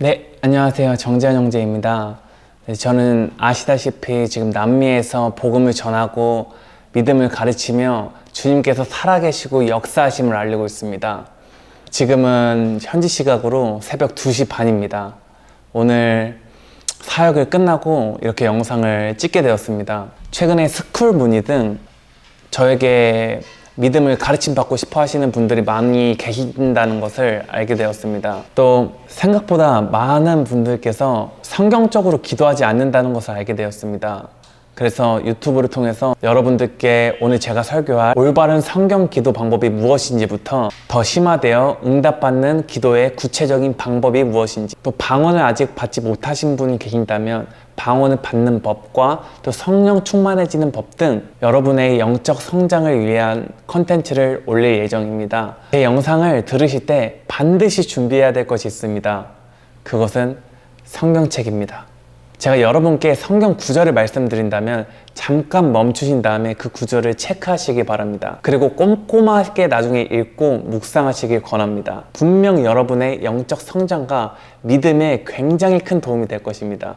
네, 안녕하세요. 정재현 형제입니다. 네, 저는 아시다시피 지금 남미에서 복음을 전하고 믿음을 가르치며 주님께서 살아계시고 역사하심을 알리고 있습니다. 지금은 현지 시각으로 새벽 2시 반입니다. 오늘 사역을 끝나고 이렇게 영상을 찍게 되었습니다. 최근에 스쿨 문의 등 저에게 믿음을 가르침 받고 싶어 하시는 분들이 많이 계신다는 것을 알게 되었습니다. 또 생각보다 많은 분들께서 성경적으로 기도하지 않는다는 것을 알게 되었습니다. 그래서 유튜브를 통해서 여러분들께 오늘 제가 설교할 올바른 성경 기도 방법이 무엇인지부터 더 심화되어 응답받는 기도의 구체적인 방법이 무엇인지, 또 방언을 아직 받지 못하신 분이 계신다면 방언을 받는 법과 또 성령 충만해지는 법 등 여러분의 영적 성장을 위한 컨텐츠를 올릴 예정입니다. 제 영상을 들으실 때 반드시 준비해야 될 것이 있습니다. 그것은 성경책입니다. 제가 여러분께 성경 구절을 말씀드린다면 잠깐 멈추신 다음에 그 구절을 체크하시기 바랍니다. 그리고 꼼꼼하게 나중에 읽고 묵상하시길 권합니다. 분명 여러분의 영적 성장과 믿음에 굉장히 큰 도움이 될 것입니다.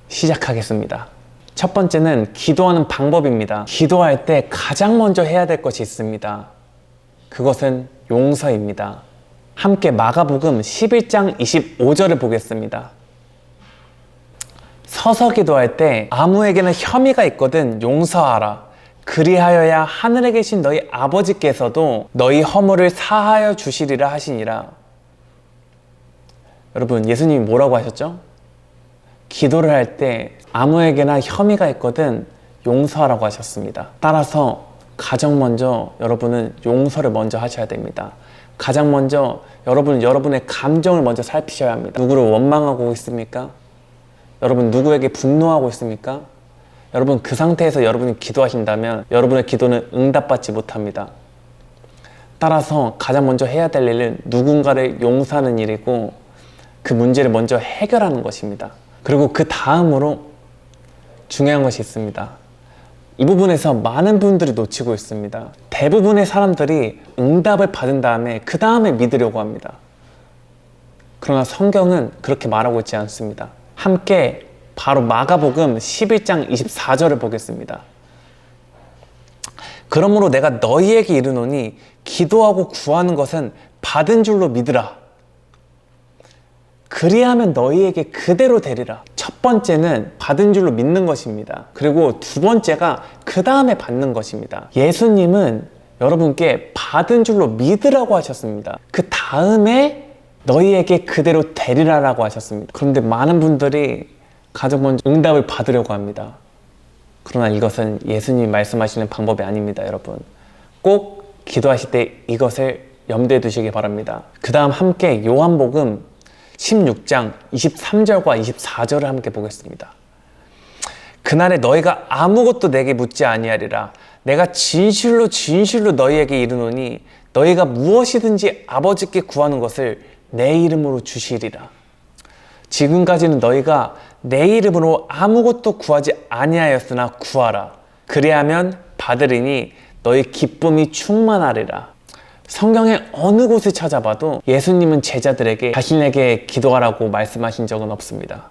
시작하겠습니다. 첫 번째는 기도하는 방법입니다. 기도할 때 가장 먼저 해야 될 것이 있습니다. 그것은 용서입니다. 함께 마가복음 11장 25절을 보겠습니다. 서서 기도할 때 아무에게나 혐의가 있거든 용서하라. 그리하여야 하늘에 계신 너희 아버지께서도 너희 허물을 사하여 주시리라 하시니라. 여러분, 예수님이 뭐라고 하셨죠? 기도를 할 때 아무에게나 혐의가 있거든 용서하라고 하셨습니다. 따라서 가장 먼저 여러분은 용서를 먼저 하셔야 됩니다. 가장 먼저 여러분은 여러분의 감정을 먼저 살피셔야 합니다. 누구를 원망하고 있습니까? 여러분 누구에게 분노하고 있습니까? 여러분 그 상태에서 여러분이 기도하신다면 여러분의 기도는 응답받지 못합니다. 따라서 가장 먼저 해야 될 일은 누군가를 용서하는 일이고 그 문제를 먼저 해결하는 것입니다. 그리고 그 다음으로 중요한 것이 있습니다. 이 부분에서 많은 분들이 놓치고 있습니다. 대부분의 사람들이 응답을 받은 다음에 그 다음에 믿으려고 합니다. 그러나 성경은 그렇게 말하고 있지 않습니다. 함께 바로 마가복음 11장 24절을 보겠습니다. 그러므로 내가 너희에게 이르노니 기도하고 구하는 것은 받은 줄로 믿으라. 그리하면 너희에게 그대로 되리라. 첫 번째는 받은 줄로 믿는 것입니다. 그리고 두 번째가 그 다음에 받는 것입니다. 예수님은 여러분께 받은 줄로 믿으라고 하셨습니다. 그 다음에 너희에게 그대로 되리라라고 하셨습니다. 그런데 많은 분들이 가장 먼저 응답을 받으려고 합니다. 그러나 이것은 예수님이 말씀하시는 방법이 아닙니다, 여러분. 꼭 기도하실 때 이것을 염두에 두시기 바랍니다. 그 다음 함께 요한복음 16장 23절과 24절을 함께 보겠습니다. 그날에 너희가 아무것도 내게 묻지 아니하리라. 내가 진실로 진실로 너희에게 이르노니 너희가 무엇이든지 아버지께 구하는 것을 내 이름으로 주시리라. 지금까지는 너희가 내 이름으로 아무것도 구하지 아니하였으나 구하라. 그리하면 받으리니 너희 기쁨이 충만하리라. 성경의 어느 곳을 찾아봐도 예수님은 제자들에게 자신에게 기도하라고 말씀하신 적은 없습니다.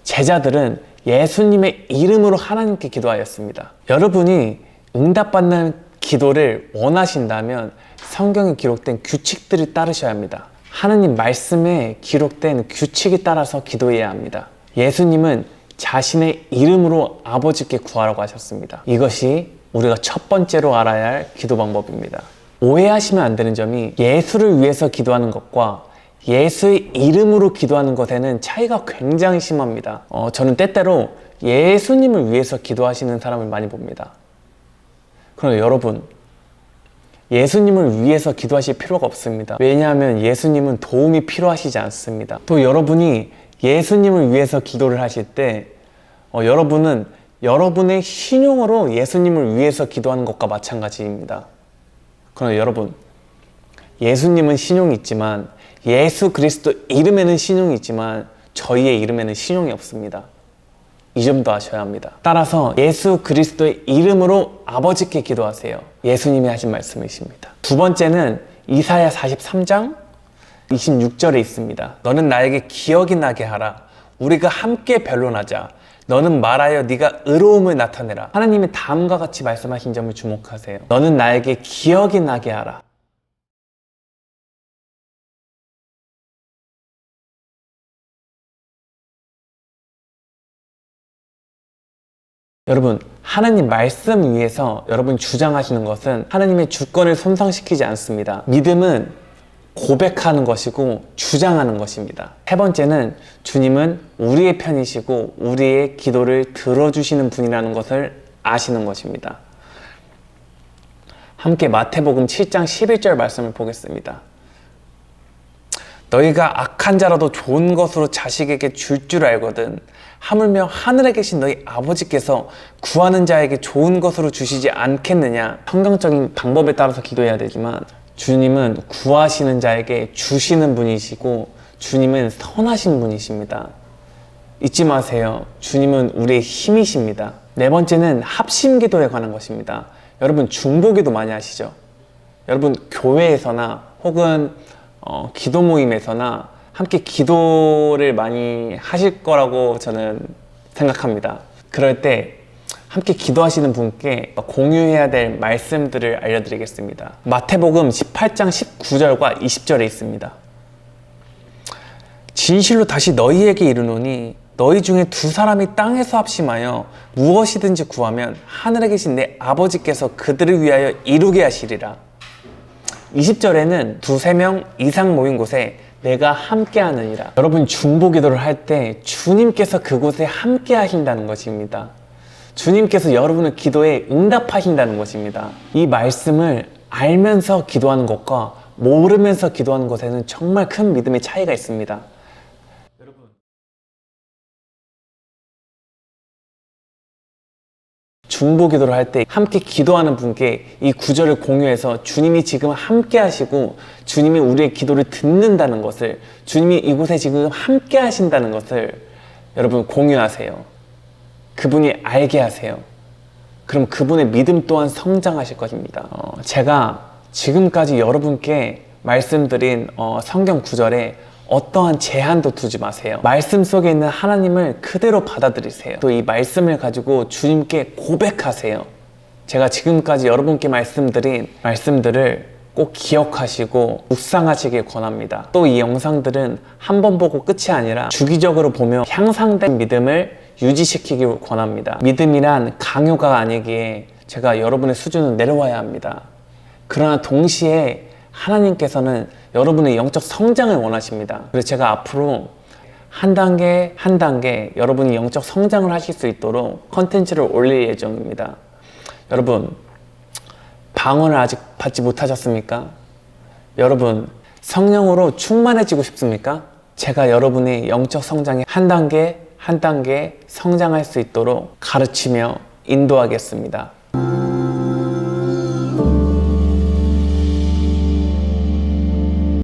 제자들은 예수님의 이름으로 하나님께 기도하였습니다. 여러분이 응답받는 기도를 원하신다면 성경에 기록된 규칙들을 따르셔야 합니다. 하나님 말씀에 기록된 규칙에 따라서 기도해야 합니다. 예수님은 자신의 이름으로 아버지께 구하라고 하셨습니다. 이것이 우리가 첫 번째로 알아야 할 기도 방법입니다. 오해하시면 안 되는 점이 예수를 위해서 기도하는 것과 예수의 이름으로 기도하는 것에는 차이가 굉장히 심합니다. 저는 때때로 예수님을 위해서 기도하시는 사람을 많이 봅니다. 그러나 여러분, 예수님을 위해서 기도하실 필요가 없습니다. 왜냐하면 예수님은 도움이 필요하시지 않습니다. 또 여러분이 예수님을 위해서 기도를 하실 때 여러분은 여러분의 신용으로 예수님을 위해서 기도하는 것과 마찬가지입니다. 그러나 여러분, 예수님은 신용이 있지만 예수 그리스도 이름에는 신용이 있지만 저희의 이름에는 신용이 없습니다. 이 점도 아셔야 합니다. 따라서 예수 그리스도의 이름으로 아버지께 기도하세요. 예수님이 하신 말씀이십니다. 두 번째는 이사야 43장 26절에 있습니다. 너는 나에게 기억이 나게 하라. 우리가 함께 변론하자. 너는 말하여 네가 의로움을 나타내라. 하나님이 다음과 같이 말씀하신 점을 주목하세요. 너는 나에게 기억이 나게 하라. 여러분, 하나님 말씀 위에서 여러분 주장하시는 것은 하나님의 주권을 손상시키지 않습니다. 믿음은 고백하는 것이고 주장하는 것입니다. 세 번째는 주님은 우리의 편이시고 우리의 기도를 들어주시는 분이라는 것을 아시는 것입니다. 함께 마태복음 7장 11절 말씀을 보겠습니다. 너희가 악한 자라도 좋은 것으로 자식에게 줄 줄 알거든 하물며 하늘에 계신 너희 아버지께서 구하는 자에게 좋은 것으로 주시지 않겠느냐. 성경적인 방법에 따라서 기도해야 되지만 주님은 구하시는 자에게 주시는 분이시고 주님은 선하신 분이십니다. 잊지 마세요. 주님은 우리의 힘이십니다. 네 번째는 합심기도에 관한 것입니다. 여러분 중보기도 많이 하시죠? 여러분 교회에서나 혹은 기도 모임에서나 함께 기도를 많이 하실 거라고 저는 생각합니다. 그럴 때 함께 기도하시는 분께 공유해야 될 말씀들을 알려드리겠습니다. 마태복음 18장 19절과 20절에 있습니다. 진실로 다시 너희에게 이르노니 너희 중에 두 사람이 땅에서 합심하여 무엇이든지 구하면 하늘에 계신 내 아버지께서 그들을 위하여 이루게 하시리라. 20절에는 두세 명 이상 모인 곳에 내가 함께 하느니라. 여러분 중보기도를 할 때 주님께서 그곳에 함께 하신다는 것입니다. 주님께서 여러분의 기도에 응답하신다는 것입니다. 이 말씀을 알면서 기도하는 것과 모르면서 기도하는 것에는 정말 큰 믿음의 차이가 있습니다. 여러분, 중보기도를 할 때 함께 기도하는 분께 이 구절을 공유해서 주님이 지금 함께 하시고 주님이 우리의 기도를 듣는다는 것을, 주님이 이곳에 지금 함께 하신다는 것을 여러분 공유하세요. 그분이 알게 하세요. 그럼 그분의 믿음 또한 성장하실 것입니다. 제가 지금까지 여러분께 말씀드린 성경 구절에 어떠한 제한도 두지 마세요. 말씀 속에 있는 하나님을 그대로 받아들이세요. 또 이 말씀을 가지고 주님께 고백하세요. 제가 지금까지 여러분께 말씀드린 말씀들을 꼭 기억하시고 묵상하시길 권합니다. 또 이 영상들은 한 번 보고 끝이 아니라 주기적으로 보며 향상된 믿음을 유지시키길 권합니다. 믿음이란 강요가 아니기에 제가 여러분의 수준을 내려와야 합니다. 그러나 동시에 하나님께서는 여러분의 영적 성장을 원하십니다. 그래서 제가 앞으로 한 단계 한 단계 여러분이 영적 성장을 하실 수 있도록 컨텐츠를 올릴 예정입니다. 여러분, 방언을 아직 받지 못하셨습니까? 여러분, 성령으로 충만해지고 싶습니까? 제가 여러분의 영적 성장에 한 단계 한 단계 성장할 수 있도록 가르치며 인도하겠습니다.